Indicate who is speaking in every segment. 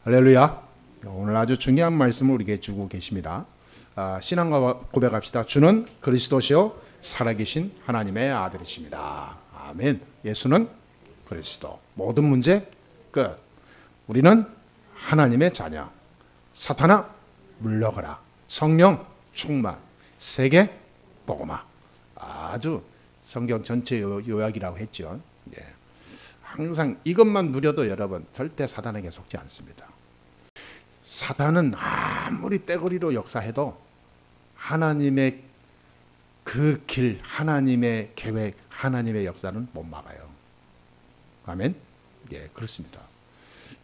Speaker 1: 할렐루야. 오늘 아주 중요한 말씀을 우리에게 주고 계십니다. 신앙과 고백합시다. 주는 그리스도시요 살아계신 하나님의 아들이십니다. 아멘. 예수는 그리스도. 모든 문제 끝. 우리는 하나님의 자녀. 사탄아 물러가라. 성령 충만. 세계 복음화. 아주 성경 전체 요약이라고 했죠. 예. 항상 이것만 누려도 여러분 절대 사단에게 속지 않습니다. 사단은 아무리 떼거리로 역사해도 하나님의 그 길, 하나님의 계획, 하나님의 역사는 못 막아요. 아멘. 예, 그렇습니다.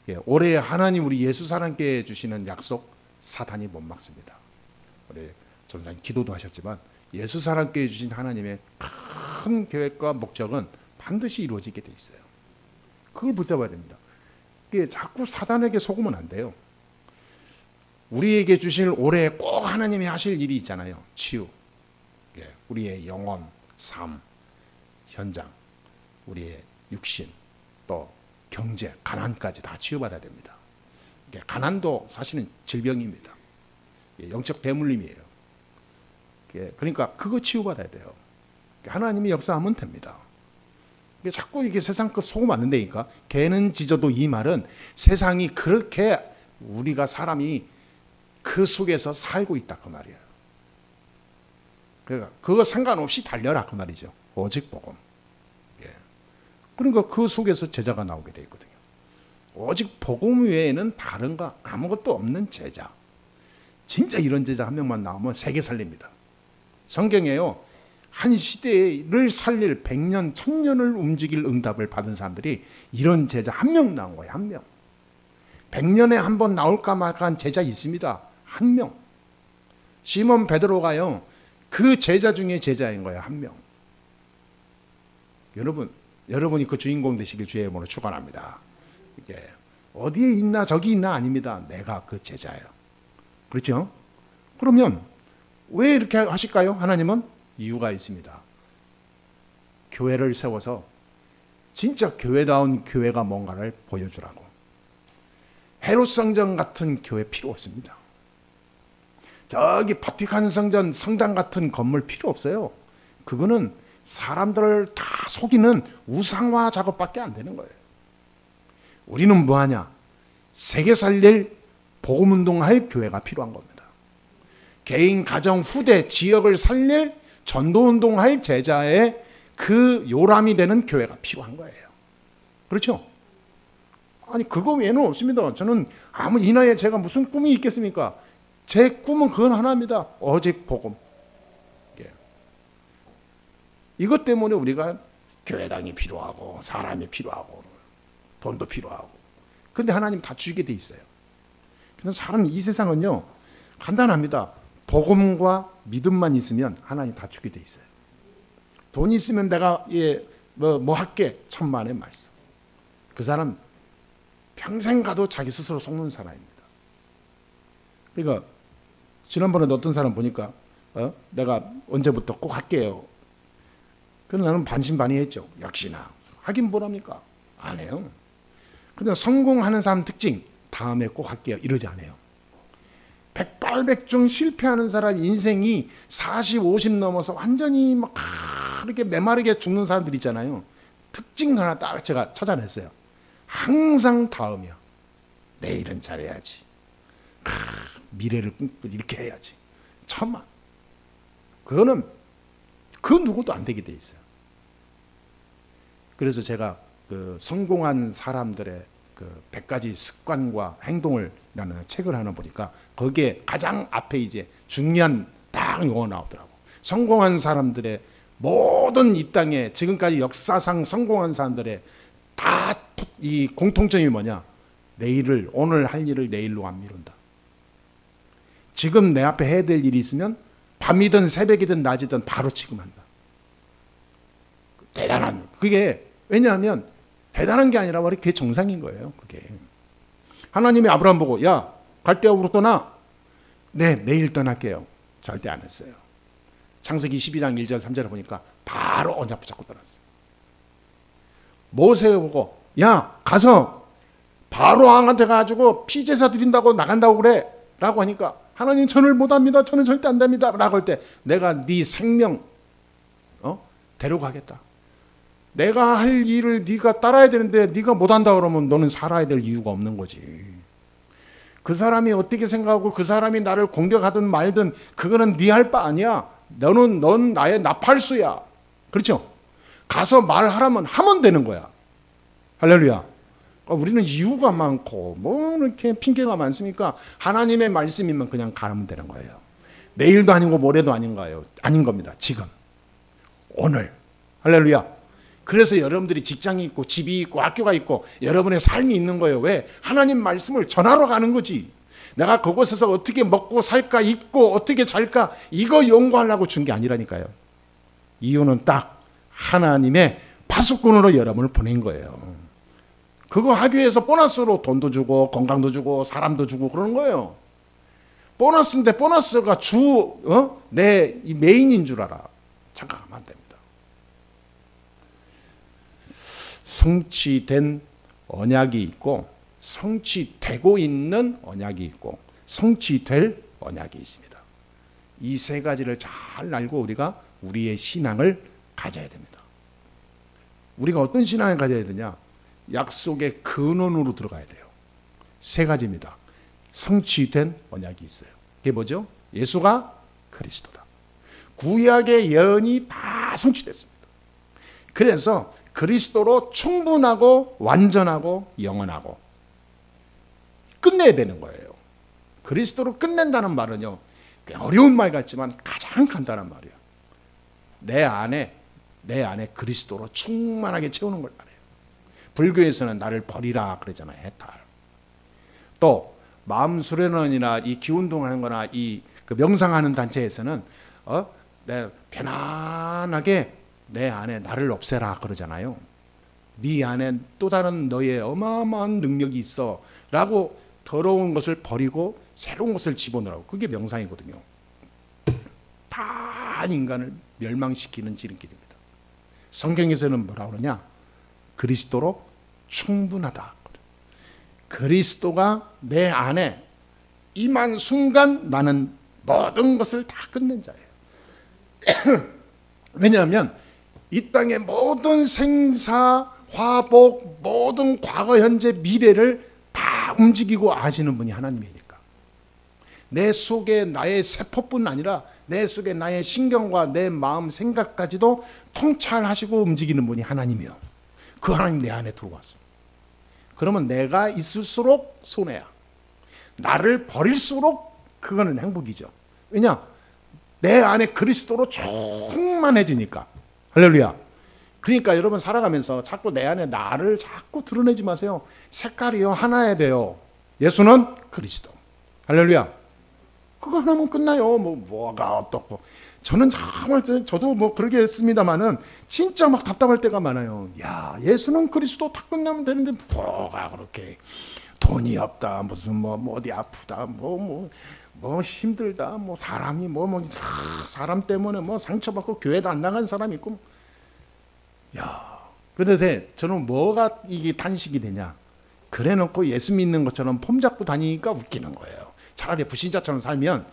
Speaker 1: 예, 올해 하나님 우리 예수 사랑교회 주시는 약속 사단이 못 막습니다. 우리 전사님 기도도 하셨지만 예수 사랑교회 주신 하나님의 큰 계획과 목적은 반드시 이루어지게 돼 있어요. 그걸 붙잡아야 됩니다. 이게 자꾸 사단에게 속으면 안 돼요. 우리에게 주실 올해 꼭 하나님이 하실 일이 있잖아요. 치유, 예, 우리의 영혼, 삶, 현장, 우리의 육신, 또 경제, 가난까지 다 치유받아야 됩니다. 가난도 사실은 질병입니다. 영적 대물림이에요. 그러니까 그거 치유받아야 돼요. 하나님이 역사하면 됩니다. 자꾸 이게 세상 것 속으면 안 된다니까. 개는 짖어도 이 말은 세상이 그렇게 우리가 사람이 그 속에서 살고 있다 그 말이에요. 그러니까 그거 상관없이 달려라 그 말이죠. 오직 복음. 예. 그러니까 그 속에서 제자가 나오게 돼 있거든요. 오직 복음 외에는 다른 거 아무것도 없는 제자. 진짜 이런 제자 한 명만 나오면 세계 살립니다. 성경에요. 한 시대를 살릴 100년, 1000년을 움직일 응답을 받은 사람들이 이런 제자 한 명 나온 거예요. 한 명. 100년에 한 번 나올까 말까 한 제자 있습니다. 한 명. 시몬 베드로가요. 그 제자 중에 제자인 거예요. 한 명. 여러분이 그 주인공 되시길 주의 이름으로 축원합니다. 이게 어디에 있나 저기 있나 아닙니다. 내가 그 제자예요. 그렇죠? 그러면 왜 이렇게 하실까요? 하나님은 이유가 있습니다. 교회를 세워서 진짜 교회다운 교회가 뭔가를 보여주라고. 헤롯 성전 같은 교회 필요 없습니다. 저기 바티칸 성전 성당 같은 건물 필요 없어요. 그거는 사람들을 다 속이는 우상화 작업밖에 안 되는 거예요. 우리는 뭐하냐? 세계 살릴 복음운동할 교회가 필요한 겁니다. 개인, 가정, 후대, 지역을 살릴 전도운동할 제자의 그 요람이 되는 교회가 필요한 거예요. 그렇죠? 아니 그거 외에는 없습니다. 저는 이 나이에 제가 무슨 꿈이 있겠습니까? 제 꿈은 그건 하나입니다. 오직 복음. 예. 이것 때문에 우리가 교회당이 필요하고 사람이 필요하고 돈도 필요하고 근데 하나님 다 주게 돼 있어요. 그래서 사람 이 세상은요 간단합니다. 복음과 믿음만 있으면 하나님 다 주게 돼 있어요. 돈 있으면 내가 뭐 할게 천만의 말씀. 그 사람 평생 가도 자기 스스로 속는 사람입니다. 그러니까 지난번에 어떤 사람 보니까 내가 언제부터 꼭 할게요. 그래서 나는 반신반의했죠. 역시나 하긴 뭐랍니까? 안 해요. 근데 성공하는 사람 특징 다음에 꼭 할게요. 이러지 않아요. 백발백중 실패하는 사람 인생이 40, 50 넘어서 완전히 막 이렇게 메마르게 죽는 사람들 있잖아요. 특징 하나 딱 제가 찾아냈어요. 항상 다음이야. 내일은 잘해야지. 미래를 꿈꾸고 이렇게 해야지. 천만. 그거는 그 누구도 안 되게 돼 있어요. 그래서 제가 그 성공한 사람들의 그 100가지 습관과 행동을 라는 책을 하나 보니까 거기에 가장 앞에 이제 중요한 딱 용어 나오더라고. 성공한 사람들의 모든 이 땅에 지금까지 역사상 성공한 사람들의 다 이 공통점이 뭐냐? 내일을 오늘 할 일을 내일로 안 미룬다. 지금 내 앞에 해야 될 일이 있으면 밤이든 새벽이든 낮이든 바로 지금 한다. 대단한 그게 왜냐하면 대단한 게 아니라 그게 정상인 거예요. 그게 하나님이 아브라함 보고 야 갈대아우로 떠나. 네 내일 떠날게요. 절대 안 했어요. 창세기 12장 1절 3절을 보니까 바로 언약 붙잡고 떠났어요. 모세 보고 야 가서 바로 왕한테 가지고 피제사 드린다고 나간다고 그래 라고 하니까 하나님 저를 못합니다. 저는 절대 안 됩니다. 라고 할 때 내가 네 생명 데려가겠다. 내가 할 일을 네가 따라야 되는데 네가 못한다 그러면 너는 살아야 될 이유가 없는 거지. 그 사람이 어떻게 생각하고 그 사람이 나를 공격하든 말든 그거는 네 할 바 아니야. 넌 나의 나팔수야. 그렇죠? 가서 말하라면 하면 되는 거야. 할렐루야. 우리는 이유가 많고 뭐 이렇게 핑계가 많습니까? 하나님의 말씀이면 그냥 가면 되는 거예요. 내일도 아니고 모레도 아닌 거예요. 아닌 겁니다. 지금 오늘. 할렐루야. 그래서 여러분들이 직장이 있고 집이 있고 학교가 있고 여러분의 삶이 있는 거예요. 왜? 하나님 말씀을 전하러 가는 거지. 내가 그곳에서 어떻게 먹고 살까 입고 어떻게 잘까 이거 연구하려고 준 게 아니라니까요. 이유는 딱 하나님의 파수꾼으로 여러분을 보낸 거예요. 그거 하기 위해서 보너스로 돈도 주고 건강도 주고 사람도 주고 그러는 거예요. 보너스인데 보너스가 내 메인인 줄 알아. 착각하면 안 됩니다. 성취된 언약이 있고 성취되고 있는 언약이 있고 성취될 언약이 있습니다. 이 세 가지를 잘 알고 우리가 우리의 신앙을 가져야 됩니다. 우리가 어떤 신앙을 가져야 되냐? 약속의 근원으로 들어가야 돼요. 세 가지입니다. 성취된 언약이 있어요. 그게 뭐죠? 예수가 그리스도다. 구약의 예언이 다 성취됐습니다. 그래서 그리스도로 충분하고 완전하고 영원하고 끝내야 되는 거예요. 그리스도로 끝낸다는 말은요, 어려운 말 같지만 가장 간단한 말이에요. 내 안에 그리스도로 충만하게 채우는 걸 말해요. 불교에서는 나를 버리라 그러잖아요. 해탈. 또 마음 수련원이나 이 기운동하는 거나 그 명상하는 단체에서는 내 편안하게 내 안에 나를 없애라 그러잖아요. 네 안에 또 다른 너의 어마어마한 능력이 있어 라고 더러운 것을 버리고 새로운 것을 집어넣으라고. 그게 명상이거든요. 다 인간을 멸망시키는 지름길입니다. 성경에서는 뭐라 그러냐? 그리스도로 충분하다. 그리스도가 내 안에 임한 순간 나는 모든 것을 다 끝낸 자예요. 왜냐하면 이 땅의 모든 생사, 화복, 모든 과거, 현재, 미래를 다 움직이고 아시는 분이 하나님이니까. 내 속에 나의 세포뿐 아니라 내 속에 나의 신경과 내 마음, 생각까지도 통찰하시고 움직이는 분이 하나님이요. 그 하나님 내 안에 들어왔어. 그러면 내가 있을수록 손해야. 나를 버릴수록 그거는 행복이죠. 왜냐? 내 안에 그리스도로 충만해지니까. 할렐루야. 그러니까 여러분 살아가면서 자꾸 내 안에 나를 자꾸 드러내지 마세요. 색깔이요 하나야 돼요. 예수는 그리스도. 할렐루야. 그거 하나면 끝나요. 뭐가 어떻고. 저는 정말 저도 뭐 그러게 했습니다만은 진짜 막 답답할 때가 많아요. 야, 예수는 그리스도 다 끝나면 되는데 뭐가 그렇게 돈이 없다. 무슨 뭐 어디 아프다. 뭐 힘들다. 뭐 사람이 사람 때문에 뭐 상처받고 교회도 안 나간 사람이 있고. 야, 그래서 저는 뭐가 이게 탄식이 되냐? 그래 놓고 예수 믿는 것처럼 폼 잡고 다니니까 웃기는 거예요. 차라리 불신자처럼 살면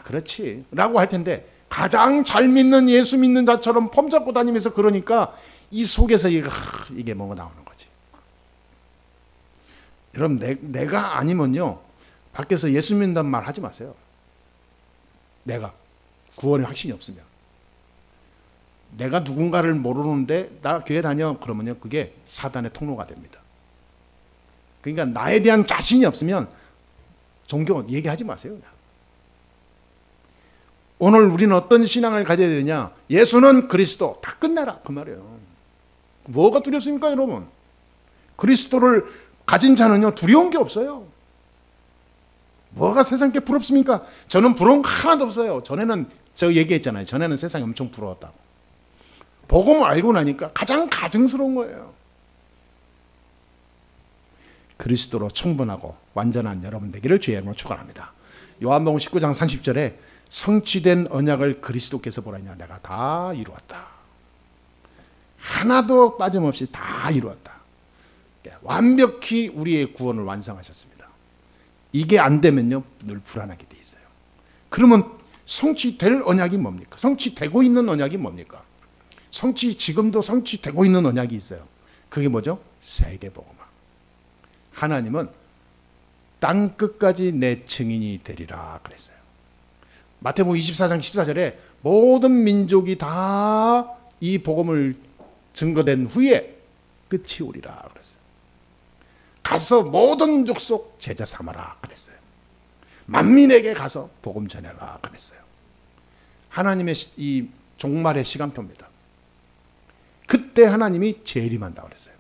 Speaker 1: 그렇지 라고 할 텐데 가장 잘 믿는 예수 믿는 자처럼 폼 잡고 다니면서 그러니까 이 속에서 이게 뭐가 나오는 거지. 여러분 내가 아니면요 밖에서 예수 믿는다는 말 하지 마세요. 내가 구원의 확신이 없으면. 내가 누군가를 모르는데 나 교회 다녀 그러면요 그게 사단의 통로가 됩니다. 그러니까 나에 대한 자신이 없으면 종교 얘기하지 마세요. 그냥. 오늘 우리는 어떤 신앙을 가져야 되냐? 예수는 그리스도 다 끝내라 그 말이에요. 뭐가 두렵습니까 여러분? 그리스도를 가진 자는요 두려운 게 없어요. 뭐가 세상 게 부럽습니까? 저는 부러운 거 하나도 없어요. 전에는 저 얘기했잖아요. 전에는 세상이 엄청 부러웠다고. 복음을 알고 나니까 가장 가증스러운 거예요. 그리스도로 충분하고 완전한 여러분 되기를 주의 이름으로 축원합니다. 요한복음 19장 30절에 성취된 언약을 그리스도께서 보라냐 내가 다 이루었다. 하나도 빠짐없이 다 이루었다. 완벽히 우리의 구원을 완성하셨습니다. 이게 안 되면요, 늘 불안하게 돼 있어요. 그러면 성취될 언약이 뭡니까? 성취되고 있는 언약이 뭡니까? 지금도 성취되고 있는 언약이 있어요. 그게 뭐죠? 세계복음화. 하나님은 땅 끝까지 내 증인이 되리라 그랬어요. 마태복음 24장 14절에 모든 민족이 다 이 복음을 증거된 후에 끝이 오리라 그랬어요. 가서 모든 족속 제자 삼아라 그랬어요. 만민에게 가서 복음 전해라 그랬어요. 하나님의 이 종말의 시간표입니다. 그때 하나님이 재림한다 그랬어요.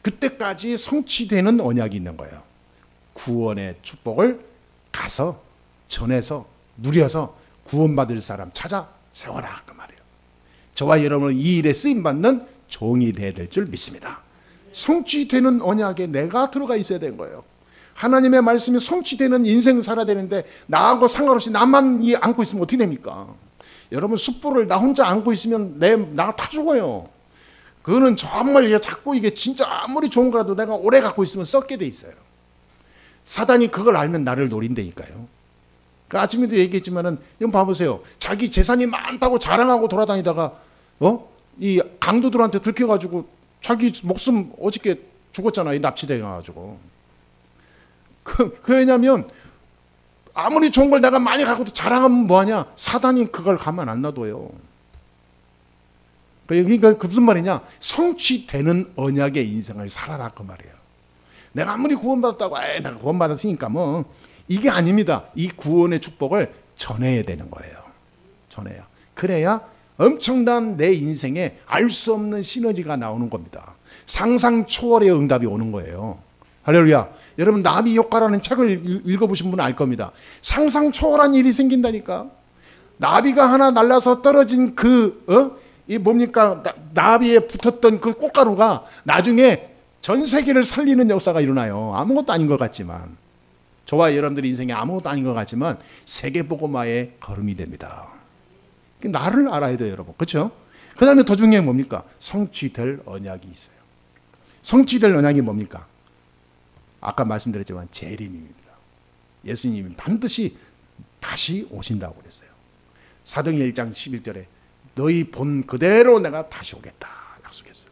Speaker 1: 그때까지 성취되는 언약이 있는 거예요. 구원의 축복을 가서 전해서 누려서 구원받을 사람 찾아 세워라 그 말이에요. 저와 여러분은 이 일에 쓰임받는 종이 되어야 될 줄 믿습니다. 성취되는 언약에 내가 들어가 있어야 되는 거예요. 하나님의 말씀이 성취되는 인생 살아야 되는데 나하고 상관없이 나만 안고 있으면 어떻게 됩니까? 여러분 숯불을 나 혼자 안고 있으면 나가 타 죽어요. 그거는 정말 자꾸 이게 진짜 아무리 좋은 거라도 내가 오래 갖고 있으면 썩게 돼 있어요. 사단이 그걸 알면 나를 노린다니까요. 그 아침에도 얘기했지만은 이건 봐보세요. 자기 재산이 많다고 자랑하고 돌아다니다가 이 강도들한테 들켜가지고 자기 목숨 어저께 죽었잖아요. 납치돼가지고. 왜냐면 아무리 좋은 걸 내가 많이 갖고 자랑하면 뭐하냐? 사단이 그걸 가만 안 놔둬요. 그러니까 그 무슨 말이냐? 성취되는 언약의 인생을 살아라 그 말이에요. 내가 아무리 구원받았다고 내가 구원받았으니까 뭐 이게 아닙니다. 이 구원의 축복을 전해야 되는 거예요. 전해야. 그래야 엄청난 내 인생에 알 수 없는 시너지가 나오는 겁니다. 상상 초월의 응답이 오는 거예요. 할렐루야. 여러분 나비 효과라는 책을 읽어보신 분은 알 겁니다. 상상 초월한 일이 생긴다니까. 나비가 하나 날라서 떨어진 이 뭡니까? 나비에 붙었던 그 꽃가루가 나중에 전 세계를 살리는 역사가 일어나요. 아무것도 아닌 것 같지만, 저와 여러분들 인생에 아무것도 아닌 것 같지만 세계복음화의 걸음이 됩니다. 나를 알아야 돼요, 여러분. 그렇죠? 그 다음에 더 중요한 게 뭡니까? 성취될 언약이 있어요. 성취될 언약이 뭡니까? 아까 말씀드렸지만 재림입니다. 예수님이 반드시 다시 오신다고 그랬어요. 사도행전 1장 11절에 너희 본 그대로 내가 다시 오겠다 약속했어요.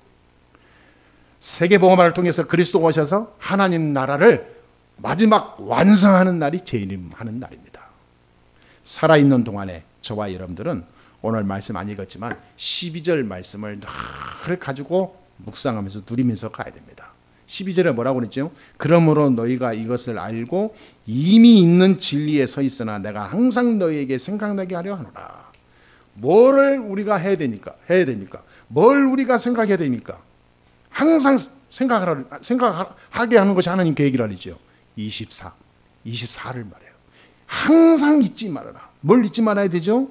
Speaker 1: 세계복음화를 통해서 그리스도가 오셔서 하나님 나라를 마지막 완성하는 날이 재림하는 날입니다. 살아있는 동안에 저와 여러분들은 오늘 말씀 안 읽었지만 12절 말씀을 늘 가지고 묵상하면서 누리면서 가야 됩니다. 12절에 뭐라고 그랬죠? 그러므로 너희가 이것을 알고 이미 있는 진리에 서 있으나 내가 항상 너희에게 생각나게 하려 하노라. 뭐를 우리가 해야 되니까? 뭘 우리가 생각해야 되니까? 항상 생각하게 하는 것이 하나님 계획이라죠. 24를 말해요. 항상 잊지 말아라. 뭘 잊지 말아야 되죠?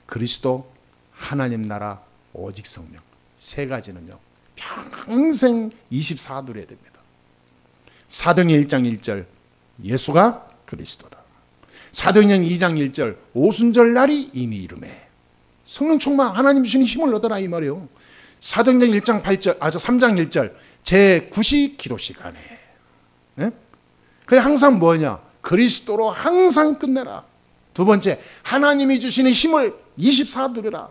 Speaker 1: 그리스도, 하나님 나라, 오직 성령. 세 가지는요. 평생 24 누려야 됩니다. 사도행전 1장 1절 예수가 그리스도다. 사도행전 2장 1절 오순절 날이 이미 이르매. 성령 충만 하나님 주시는 힘을 얻어라 이 말이에요. 사도행전 1장 8절 3장 1절 제9시 기도 시간에. 네? 그래 항상 뭐냐? 그리스도로 항상 끝내라. 두 번째 하나님이 주시는 힘을 24 누려라.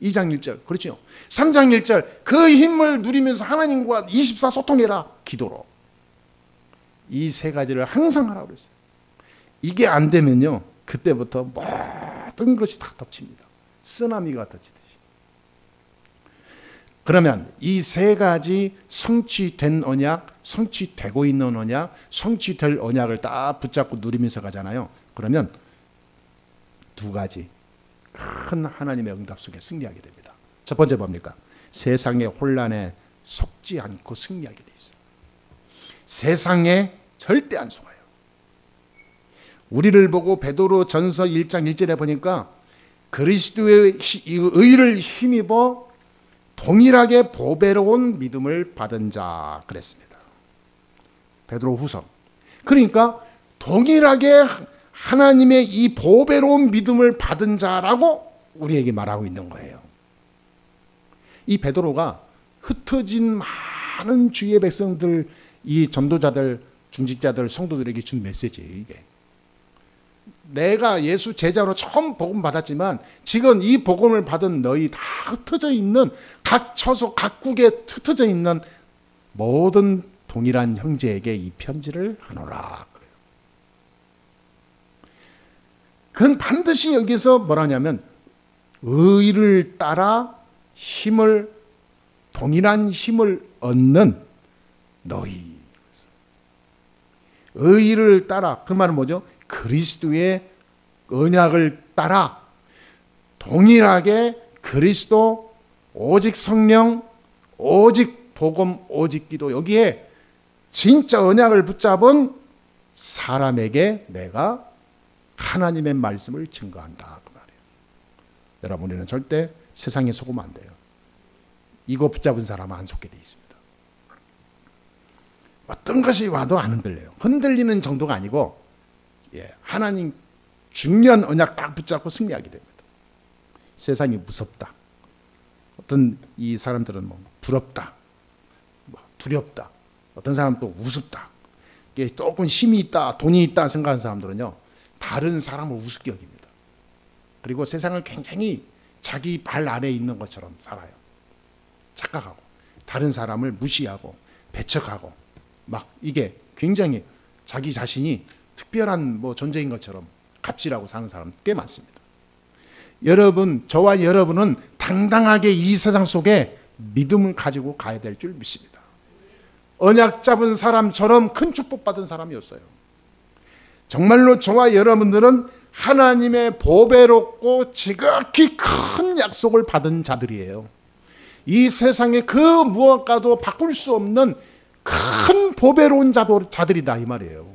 Speaker 1: 2장 1절 그렇죠. 3장 1절 그 힘을 누리면서 하나님과 24 소통해라. 기도로. 이 세 가지를 항상 하라고 그랬어요. 이게 안 되면요 그때부터 모든 것이 다 덮칩니다. 쓰나미가 덮치듯이. 그러면 이 세 가지 성취된 언약, 성취되고 있는 언약, 성취될 언약을 딱 붙잡고 누리면서 가잖아요. 그러면 두 가지 큰 하나님의 응답 속에 승리하게 됩니다. 첫 번째 뭡니까? 세상의 혼란에 속지 않고 승리하게 돼 있어요. 세상에 절대 안 속아요. 우리를 보고 베드로 전서 1장 1절에 보니까 그리스도의 의를 힘입어 동일하게 보배로운 믿음을 받은 자 그랬습니다. 베드로 후서. 그러니까 동일하게 하나님의 이 보배로운 믿음을 받은 자라고 우리에게 말하고 있는 거예요. 이 베드로가 흩어진 많은 주의 백성들, 이 전도자들, 중직자들, 성도들에게 준 메시지예요. 이게 내가 예수 제자로 처음 복음 받았지만 지금 이 복음을 받은 너희 다 흩어져 있는 각 처소 각국에 흩어져 있는 모든 동일한 형제에게 이 편지를 하노라. 그건 반드시 여기서 뭐라냐면 의를 따라 동일한 힘을 얻는 너희. 의를 따라, 그 말은 뭐죠? 그리스도의 언약을 따라 동일하게 그리스도, 오직 성령, 오직 복음, 오직 기도, 여기에 진짜 언약을 붙잡은 사람에게 내가 하나님의 말씀을 증거한다, 그 말이에요. 여러분, 우리는 절대 세상에 속으면 안 돼요. 이거 붙잡은 사람은 안 속게 돼 있습니다. 어떤 것이 와도 안 흔들려요. 흔들리는 정도가 아니고 하나님 중요한 언약 딱 붙잡고 승리하게 됩니다. 세상이 무섭다. 어떤 이 사람들은 뭐 부럽다, 두렵다. 어떤 사람은 또 우습다. 조금 힘이 있다, 돈이 있다 생각하는 사람들은요, 다른 사람을 우습게 여깁니다. 그리고 세상을 굉장히 자기 발 아래에 있는 것처럼 살아요. 착각하고 다른 사람을 무시하고 배척하고 막 이게 굉장히 자기 자신이 특별한 뭐 존재인 것처럼 갑질하고 사는 사람 꽤 많습니다. 여러분, 저와 여러분은 당당하게 이 세상 속에 믿음을 가지고 가야 될 줄 믿습니다. 언약 잡은 사람처럼 큰 축복받은 사람이 없어요. 정말로 저와 여러분들은 하나님의 보배롭고 지극히 큰 약속을 받은 자들이에요. 이 세상에 그 무엇과도 바꿀 수 없는 큰 보배로운 자들이다, 이 말이에요.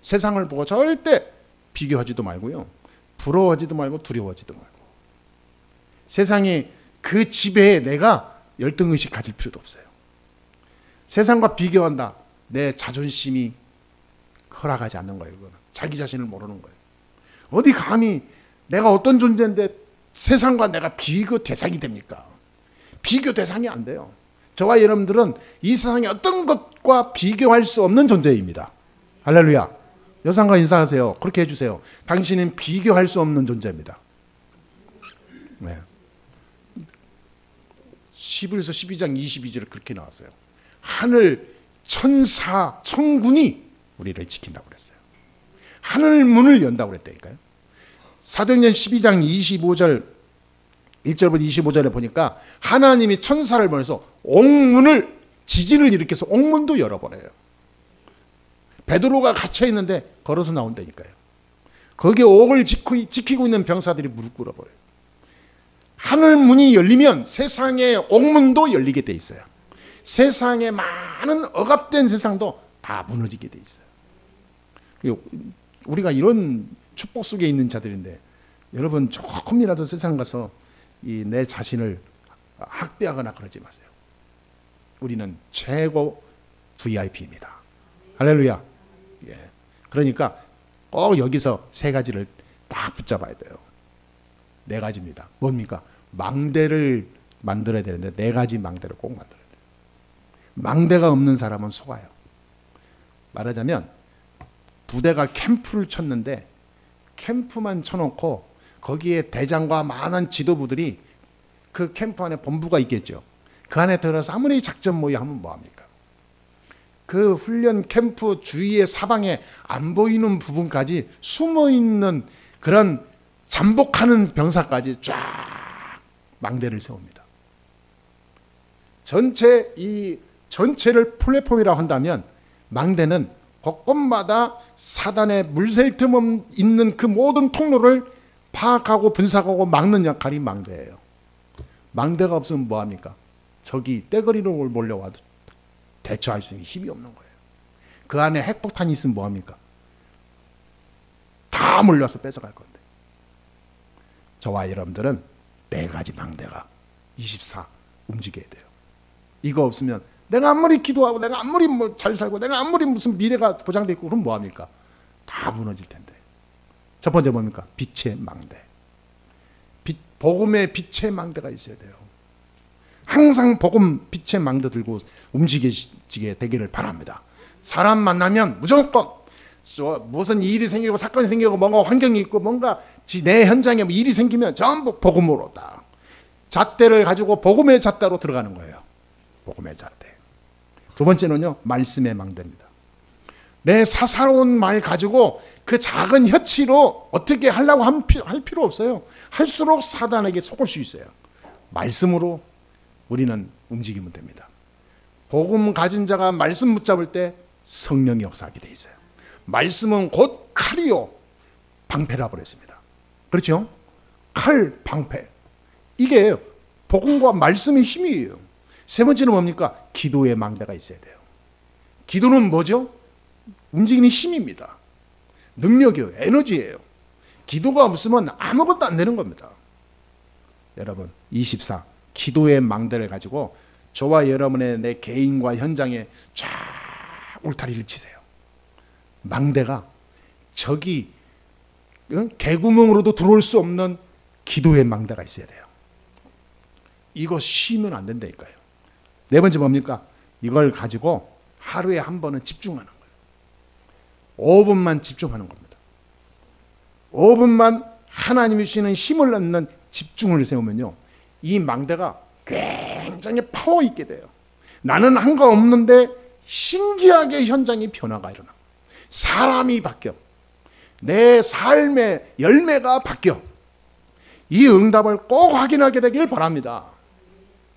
Speaker 1: 세상을 보고 절대 비교하지도 말고요, 부러워하지도 말고 두려워하지도 말고, 세상에 그 지배에 내가 열등의식 가질 필요도 없어요. 세상과 비교한다, 내 자존심이 허락하지 않는 거예요. 그거는 자기 자신을 모르는 거예요. 어디 감히 내가 어떤 존재인데 세상과 내가 비교 대상이 됩니까? 비교 대상이 안 돼요. 저와 여러분들은 이 세상의 어떤 것과 비교할 수 없는 존재입니다. 할렐루야. 여상과 인사하세요. 그렇게 해주세요. 당신은 비교할 수 없는 존재입니다. 네. 11에서 12장 22절에 그렇게 나왔어요. 하늘 천사 천군이 우리를 지킨다고 그랬어요. 하늘 문을 연다고 그랬다니까요. 사도행전 12장 25절 1절부터 25절에 보니까 하나님이 천사를 보내서 옥문을, 지진을 일으켜서 옥문도 열어버려요. 베드로가 갇혀 있는데 걸어서 나온다니까요. 거기에 옥을 지키고 있는 병사들이 무릎 꿇어버려요. 하늘 문이 열리면 세상의 옥문도 열리게 돼 있어요. 세상에 많은 억압된 세상도 다 무너지게 돼 있어요. 우리가 이런 축복 속에 있는 자들인데, 여러분 조금이라도 세상 가서 내 자신을 학대하거나 그러지 마세요. 우리는 최고 VIP입니다. 할렐루야. 예. 그러니까 꼭 여기서 세 가지를 딱 붙잡아야 돼요. 네 가지입니다. 뭡니까? 망대를 만들어야 되는데 네 가지 망대를 꼭 만들어야 돼요. 망대가 없는 사람은 속아요. 말하자면 부대가 캠프를 쳤는데 캠프만 쳐놓고 거기에 대장과 많은 지도부들이, 그 캠프 안에 본부가 있겠죠. 그 안에 들어서 아무리 작전 모의 하면 뭐합니까? 그 훈련 캠프 주위의 사방에 안 보이는 부분까지 숨어있는 그런 잠복하는 병사까지 쫙 망대를 세웁니다. 전체를 플랫폼이라고 한다면 망대는 곳곳마다 사단의 물샐 틈 있는 그 모든 통로를 파악하고 분석하고 막는 역할이 망대예요. 망대가 없으면 뭐합니까? 적이 떼거리로 몰려와도 대처할 수 있는 힘이 없는 거예요. 그 안에 핵폭탄이 있으면 뭐합니까? 다 몰려와서 뺏어갈 건데. 저와 여러분들은 네 가지 망대가 24 움직여야 돼요. 이거 없으면 내가 아무리 기도하고 내가 아무리 뭐 잘 살고 내가 아무리 무슨 미래가 보장돼 있고 그럼 뭐합니까? 다 무너질 텐데. 첫 번째 뭡니까? 빛의 망대. 복음의 빛의 망대가 있어야 돼요. 항상 복음 빛의 망대 들고 움직이게 되기를 바랍니다. 사람 만나면 무조건 무슨 일이 생기고 사건이 생기고 뭔가 환경이 있고 뭔가 내 현장에 일이 생기면 전부 복음으로 다 잣대를 가지고 복음의 잣대로 들어가는 거예요. 복음의 잣대. 두 번째는요, 말씀의 망대입니다. 내 사사로운 말 가지고 그 작은 혀치로 어떻게 하려고 할 필요 없어요. 할수록 사단에게 속을 수 있어요. 말씀으로 우리는 움직이면 됩니다. 복음 가진 자가 말씀 붙잡을 때 성령이 역사하게 돼 있어요. 말씀은 곧 칼이요 방패라 그랬습니다. 그렇죠? 칼, 방패. 이게 복음과 말씀의 힘이에요. 세 번째는 뭡니까? 기도의 망대가 있어야 돼요. 기도는 뭐죠? 움직이는 힘입니다. 능력이에요. 에너지예요. 기도가 없으면 아무것도 안 되는 겁니다. 여러분, 24 기도의 망대를 가지고 저와 여러분의 내 개인과 현장에 쫙 울타리를 치세요. 망대가 저기 개구멍으로도 들어올 수 없는 기도의 망대가 있어야 돼요. 이거 쉬면 안 된다니까요. 네 번째 뭡니까? 이걸 가지고 하루에 한 번은 집중하는 거예요. 5분만 집중하는 겁니다. 5분만 하나님이 주시는 힘을 얻는 집중을 세우면요, 이 망대가 굉장히 파워 있게 돼요. 나는 한 거 없는데 신기하게 현장의 변화가 일어나. 사람이 바뀌어. 내 삶의 열매가 바뀌어. 이 응답을 꼭 확인하게 되길 바랍니다.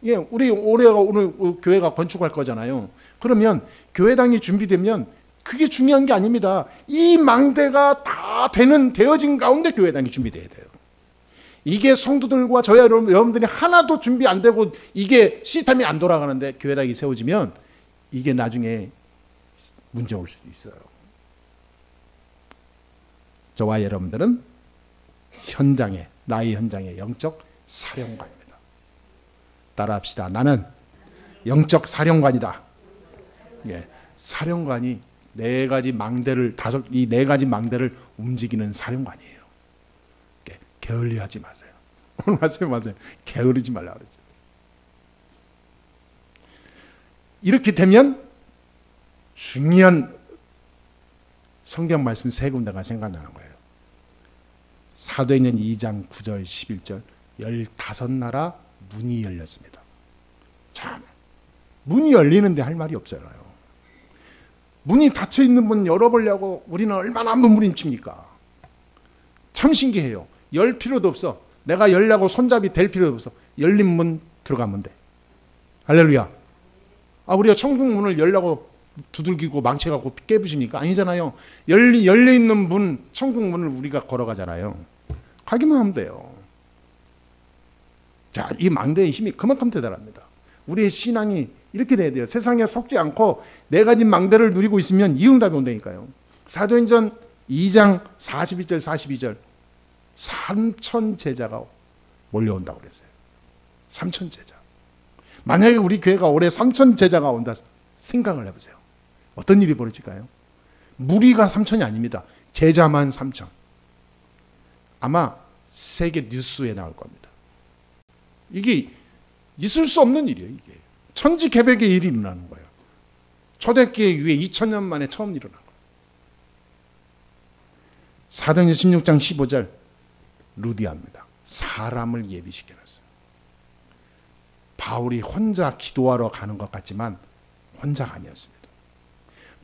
Speaker 1: 예, 우리 올해가 오늘 교회가 건축할 거잖아요. 그러면 교회당이 준비되면 그게 중요한 게 아닙니다. 이 망대가 다 되어진 가운데 교회당이 준비돼야 돼요. 이게 성도들과 저희 여러분들이 하나도 준비 안 되고 이게 시스템이 안 돌아가는데 교회당이 세워지면 이게 나중에 문제 올 수도 있어요. 저와 여러분들은 나의 현장의 영적 사령관입니다. 따라합시다. 나는 영적 사령관이다. 예, 사령관이 네 가지 망대를 움직이는 사령관이에요. 게을리하지 마세요. 오늘 말씀에 맞아요. 게으르지 말라 그러죠. 이렇게 되면 중요한 성경 말씀 세 군데가 생각나는 거예요. 사도행전 2장 9절 11절 15나라 문이 열렸습니다. 참, 문이 열리는데 할 말이 없잖아요. 문이 닫혀있는 문 열어보려고 우리는 얼마나 몸부림칩니까? 참 신기해요. 열 필요도 없어. 내가 열려고 손잡이 댈 필요도 없어. 열린 문 들어가면 돼. 할렐루야. 우리가 천국 문을 열려고 두들기고 망쳐갖고 깨부십니까? 아니잖아요. 열려있는 문, 천국 문을 우리가 걸어가잖아요. 가기만 하면 돼요. 자, 이 망대의 힘이 그만큼 대단합니다. 우리의 신앙이 이렇게 돼야 돼요. 세상에 섞지 않고 네 가지 망대를 누리고 있으면 이 응답이 온다니까요. 사도행전 2장 41절 42절 3천 제자가 몰려온다고 그랬어요. 3천 제자. 만약에 우리 교회가 올해 3천 제자가 온다 생각을 해보세요. 어떤 일이 벌어질까요? 무리가 3천이 아닙니다. 제자만 3천. 아마 세계 뉴스에 나올 겁니다. 이게 있을 수 없는 일이에요. 이게 천지개벽의 일이 일어나는 거예요. 초대교회 이후에 2000년 만에 처음 일어난 거예요. 사도행전 16장 15절 루디아입니다. 사람을 예비시켜놨어요. 바울이 혼자 기도하러 가는 것 같지만 혼자가 아니었습니다.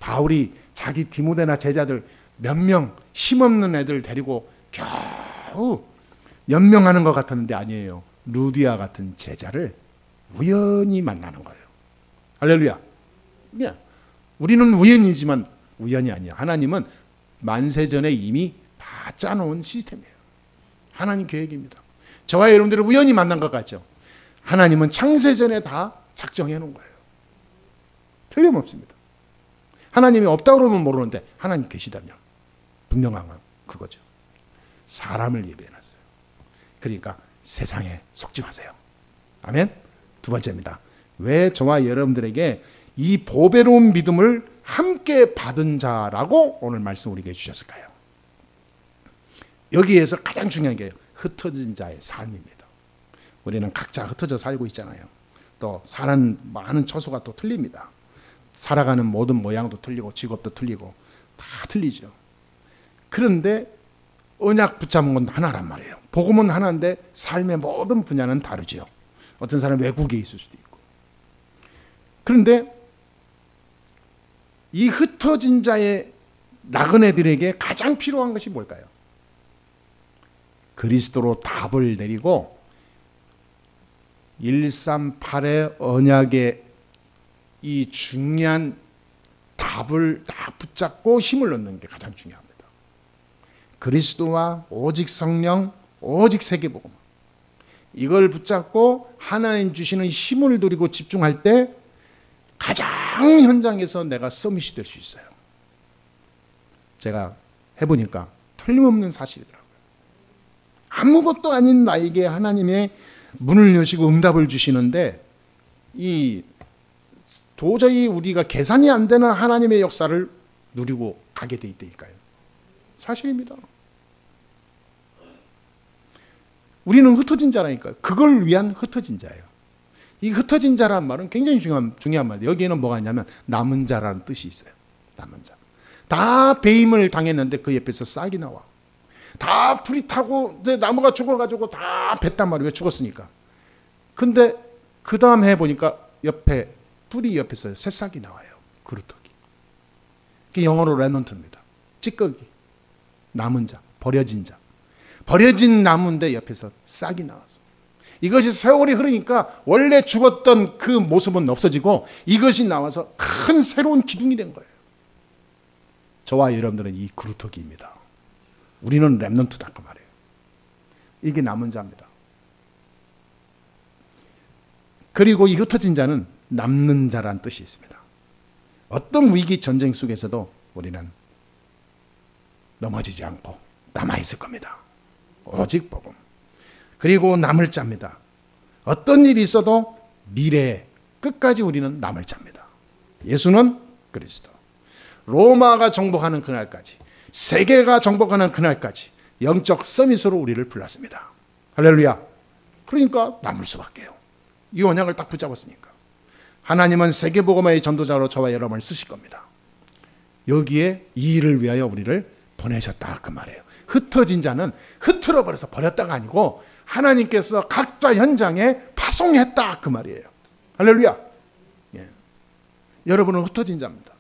Speaker 1: 바울이 자기 디모데나 제자들 몇 명 힘없는 애들 데리고 겨우 연명하는 것 같았는데 아니에요. 루디아 같은 제자를 우연히 만나는 거예요. 할렐루야. 우리는 우연이지만 우연이 아니야. 하나님은 만세전에 이미 다 짜놓은 시스템이에요. 하나님 계획입니다. 저와 여러분들을 우연히 만난 것 같죠? 하나님은 창세전에 다 작정해 놓은 거예요. 틀림없습니다. 하나님이 없다고 그러면 모르는데 하나님 계시다면 분명한 건 그거죠. 사람을 예비해놨어요. 그러니까 세상에 속지 마세요. 아멘. 두 번째입니다. 왜 저와 여러분들에게 이 보배로운 믿음을 함께 받은 자라고 오늘 말씀 우리에게 주셨을까요? 여기에서 가장 중요한 게 흩어진 자의 삶입니다. 우리는 각자 흩어져 살고 있잖아요. 또 사는 많은 처소가 또 틀립니다. 살아가는 모든 모양도 틀리고 직업도 틀리고 다 틀리죠. 그런데 언약 붙잡은 건 하나란 말이에요. 복음은 하나인데 삶의 모든 분야는 다르죠. 어떤 사람은 외국에 있을 수도 있고. 그런데 이 흩어진 자의 나그네들에게 가장 필요한 것이 뭘까요? 그리스도로 답을 내리고 138의 언약의 이 중요한 답을 딱 붙잡고 힘을 얻는 게 가장 중요합니다. 그리스도와 오직 성령, 오직 세계복음. 이걸 붙잡고 하나님 주시는 힘을 누리고 집중할 때 가장 현장에서 내가 서밋이 될 수 있어요. 제가 해보니까 틀림없는 사실이더라고요. 아무것도 아닌 나에게 하나님의 문을 여시고 응답을 주시는데 이 도저히 우리가 계산이 안 되는 하나님의 역사를 누리고 가게 돼 있다니까요. 사실입니다. 우리는 흩어진 자라니까요. 그걸 위한 흩어진 자예요. 이 흩어진 자라는 말은 굉장히 중요한 말이에요. 여기에는 뭐가 있냐면 남은 자라는 뜻이 있어요. 남은 자. 다 배임을 당했는데 그 옆에서 싹이 나와. 다 불이 타고 나무가 죽어가지고 다 뱄단 말이에요. 왜 죽었으니까. 근데 그 다음 해 보니까 옆에 뿌리 옆에서 새싹이 나와요. 그루터기. 그게 영어로 레넌트입니다. 찌꺼기. 남은 자. 버려진 자. 버려진 나무인데 옆에서 싹이 나왔어. 이것이 세월이 흐르니까 원래 죽었던 그 모습은 없어지고 이것이 나와서 큰 새로운 기둥이 된 거예요. 저와 여러분들은 이 그루터기입니다. 우리는 렘넌트다 그 말이에요. 이게 남은 자입니다. 그리고 이 흩어진 자는 남는 자란 뜻이 있습니다. 어떤 위기 전쟁 속에서도 우리는 넘어지지 않고 남아있을 겁니다. 오직 복음. 그리고 남을 자입니다. 어떤 일이 있어도 미래에 끝까지 우리는 남을 자입니다. 예수는 그리스도. 로마가 정복하는 그날까지, 세계가 정복하는 그날까지 영적 서밋으로 우리를 불렀습니다. 할렐루야. 그러니까 남을 수밖에요. 이 언약을 딱 붙잡았으니까. 하나님은 세계복음화의 전도자로 저와 여러분을 쓰실 겁니다. 여기에 이 일을 위하여 우리를 보내셨다 그 말이에요. 흩어진 자는 흩어버려서 버렸다가 아니고 하나님께서 각자 현장에 파송했다 그 말이에요. 할렐루야. 예. 여러분은 흩어진 자입니다.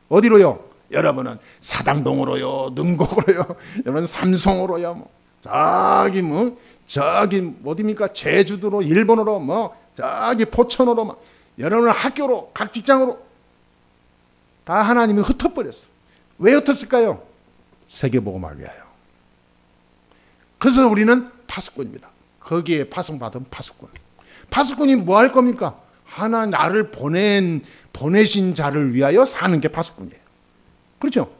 Speaker 1: 어디로요? 여러분은 사당동으로요, 능곡으로요, 여러분 삼성으로요, 저기 어디입니까? 제주도로, 일본으로, 저기 포천으로, 여러분은 학교로, 각 직장으로 다 하나님이 흩어버렸어. 왜 흩었을까요? 세계복음을 위하여. 그래서 우리는 파수꾼입니다. 거기에 파송받은 파수꾼. 파수꾼이 뭐 할 겁니까? 하나 나를 보내신 자를 위하여 사는 게 파수꾼이에요. 그렇죠?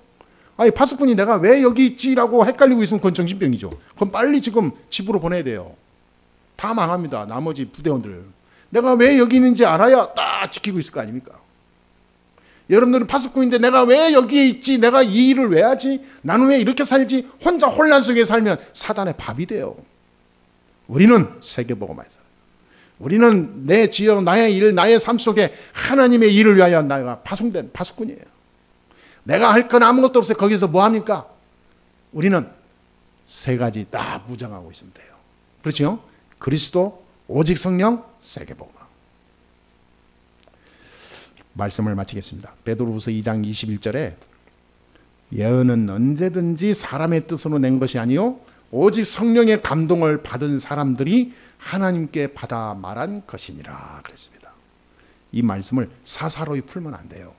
Speaker 1: 아니 파수꾼이 내가 왜 여기 있지라고 헷갈리고 있으면 그건 정신병이죠. 그건 빨리 지금 집으로 보내야 돼요. 다 망합니다. 나머지 부대원들. 내가 왜 여기 있는지 알아야 딱 지키고 있을 거 아닙니까? 여러분들은 파수꾼인데 내가 왜 여기에 있지? 내가 이 일을 왜 하지? 나는 왜 이렇게 살지? 혼자 혼란 속에 살면 사단의 밥이 돼요. 우리는 세계복음화에서 우리는 내 지역, 나의 일, 나의 삶 속에 하나님의 일을 위하여 내가 파송된 파수꾼이에요. 내가 할 건 아무것도 없어요. 거기서 뭐 합니까? 우리는 세 가지 다 무장하고 있으면 돼요. 그렇죠? 그리스도, 오직 성령, 세계복음화. 말씀을 마치겠습니다. 베드로후서 2장 21절에 예언은 언제든지 사람의 뜻으로 낸 것이 아니요 오직 성령의 감동을 받은 사람들이 하나님께 받아 말한 것이니라 그랬습니다. 이 말씀을 사사로이 풀면 안 돼요.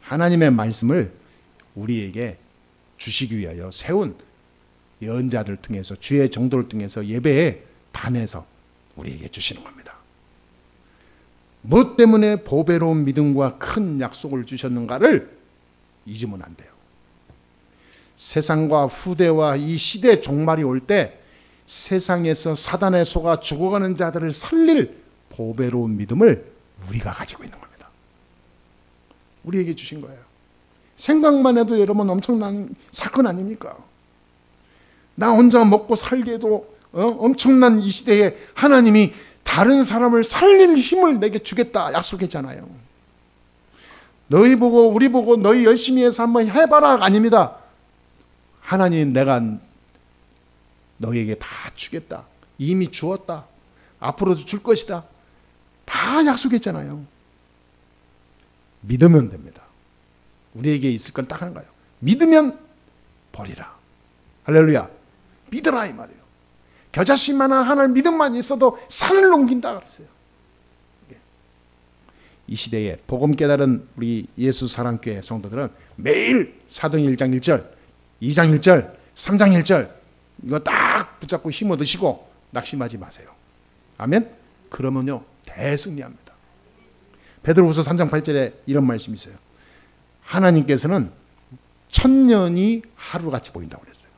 Speaker 1: 하나님의 말씀을 우리에게 주시기 위하여 세운 예언자들 통해서 주의 정도를 통해서 예배에 단에서 우리에게 주시는 겁니다. 무엇 때문에 보배로운 믿음과 큰 약속을 주셨는가를 잊으면 안 돼요. 세상과 후대와 이 시대 종말이 올 때 세상에서 사단의 속아 죽어가는 자들을 살릴 보배로운 믿음을 우리가 가지고 있는 겁니다. 우리에게 주신 거예요. 생각만 해도 여러분 엄청난 사건 아닙니까? 나 혼자 먹고 살게도 엄청난 이 시대에 하나님이 다 다른 사람을 살릴 힘을 내게 주겠다 약속했잖아요. 너희 보고 우리 보고 너희 열심히 해서 한번 해봐라 아닙니다. 하나님 내가 너희에게 다 주겠다. 이미 주었다. 앞으로도 줄 것이다. 다 약속했잖아요. 믿으면 됩니다. 우리에게 있을 건 딱 하는 거예요. 믿으면 버리라. 할렐루야. 믿으라 이 말이에요. 겨자씨만한 하나님 믿음만 있어도 산을 옮긴다 그랬어요. 이 시대에 복음 깨달은 우리 예수 사랑교회 성도들은 매일 사도행 1장 1절, 2장 1절, 3장 1절 이거 딱 붙잡고 힘 얻으시고 낙심하지 마세요. 아멘? 그러면요 대승리합니다. 베드로후서 3장 8절에 이런 말씀이 있어요. 하나님께서는 천년이 하루같이 보인다고 그랬어요.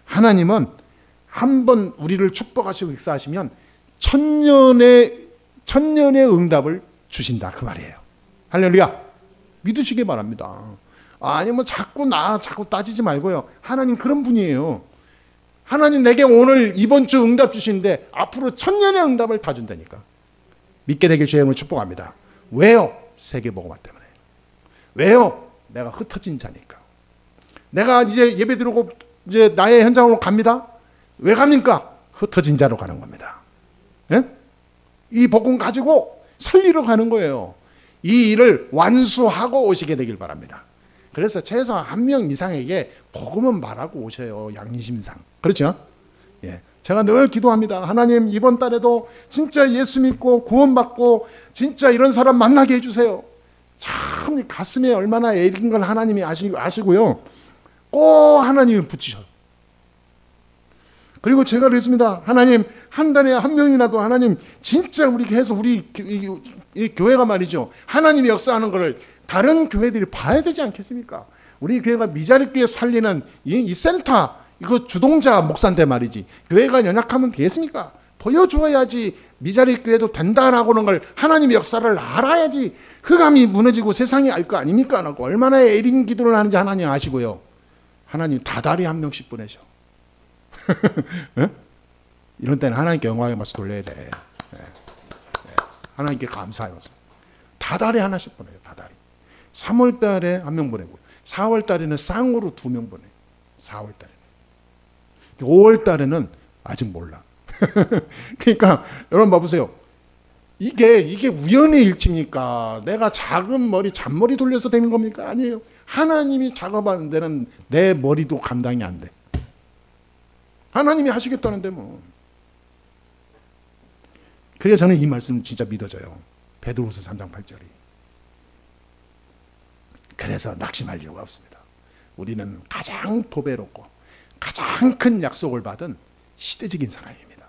Speaker 1: 하나님은 한번 우리를 축복하시고 역사하시면 천년의 응답을 주신다 그 말이에요. 할렐루야. 믿으시기 바랍니다. 아니 뭐 자꾸 따지지 말고요. 하나님 그런 분이에요. 하나님 내게 오늘 이번 주 응답 주시는데 앞으로 천년의 응답을 다 준다니까. 믿게 되길 주의 이름으로 축복합니다. 왜요? 세계복음화 때문에. 왜요? 내가 흩어진 자니까. 내가 이제 예배 드리고 이제 나의 현장으로 갑니다. 왜 갑니까? 흩어진 자로 가는 겁니다. 예? 이 복음 가지고 살리러 가는 거예요. 이 일을 완수하고 오시게 되길 바랍니다. 그래서 최소한 한 명 이상에게 복음은 말하고 오셔요. 양심상. 그렇죠? 예. 제가 늘 기도합니다. 하나님 이번 달에도 진짜 예수 믿고 구원받고 진짜 이런 사람 만나게 해주세요. 참 가슴에 얼마나 애린 걸 하나님이 아시고요. 꼭 하나님이 붙이셔요. 그리고 제가 그랬습니다. 하나님 한 달에 한 명이라도 하나님 진짜 우리 해서 우리 이 교회가 말이죠. 하나님이 역사하는 것을 다른 교회들이 봐야 되지 않겠습니까? 우리 교회가 미자리 교회 살리는 이 센터 이거 주동자 목사인데 말이지. 교회가 연약하면 되겠습니까? 보여주어야지 미자리 교회도 된다라고는 걸 하나님의 역사를 알아야지 흑암이 무너지고 세상이 알 거 아닙니까? 라고 얼마나 애린 기도를 하는지 하나님 아시고요. 하나님 다달이 한 명씩 보내셔. 이런 때는 하나님께 영광의 말씀 돌려야 돼. 하나님께 감사해요. 다달이 하나씩 보내요. 다달이. 3월 달에 한 명 보내고 4월 달에는 쌍으로 2명 보내요. 4월 달에. 5월 달에는 아직 몰라. 그러니까 여러분 봐보세요. 이게 우연의 일치입니까? 내가 작은 머리 잔머리 돌려서 되는 겁니까? 아니에요. 하나님이 작업하는 데는 내 머리도 감당이 안 돼. 하나님이 하시겠다는데 뭐. 그래서 저는 이 말씀 진짜 믿어져요. 베드로후서 3장 8절이. 그래서 낙심할 이유가 없습니다. 우리는 가장 보배롭고 가장 큰 약속을 받은 시대적인 사람입니다.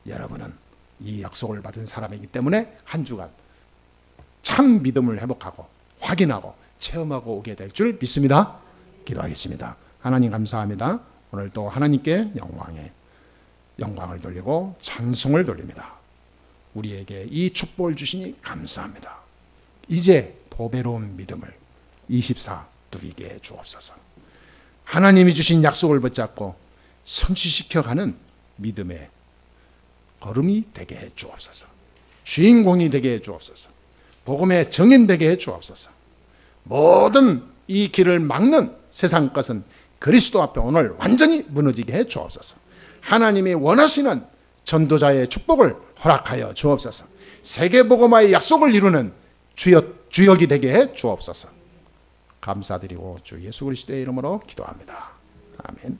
Speaker 1: 여러분은 이 약속을 받은 사람이기 때문에 한 주간 참 믿음을 회복하고 확인하고 체험하고 오게 될 줄 믿습니다. 기도하겠습니다. 하나님 감사합니다. 오늘 또 하나님께 영광을 돌리고 찬송을 돌립니다. 우리에게 이 축복을 주시니 감사합니다. 이제 보배로운 믿음을 24 누리게 주옵소서. 하나님이 주신 약속을 붙잡고 성취시켜가는 믿음의 걸음이 되게 해 주옵소서. 주인공이 되게 해 주옵소서. 복음의 정인 되게 해 주옵소서. 모든 이 길을 막는 세상 것은 그리스도 앞에 오늘 완전히 무너지게 해 주옵소서. 하나님이 원하시는 전도자의 축복을 허락하여 주옵소서. 세계복음화의 약속을 이루는 주역이 되게 해 주옵소서. 감사드리고 주 예수 그리스도의 이름으로 기도합니다. 아멘.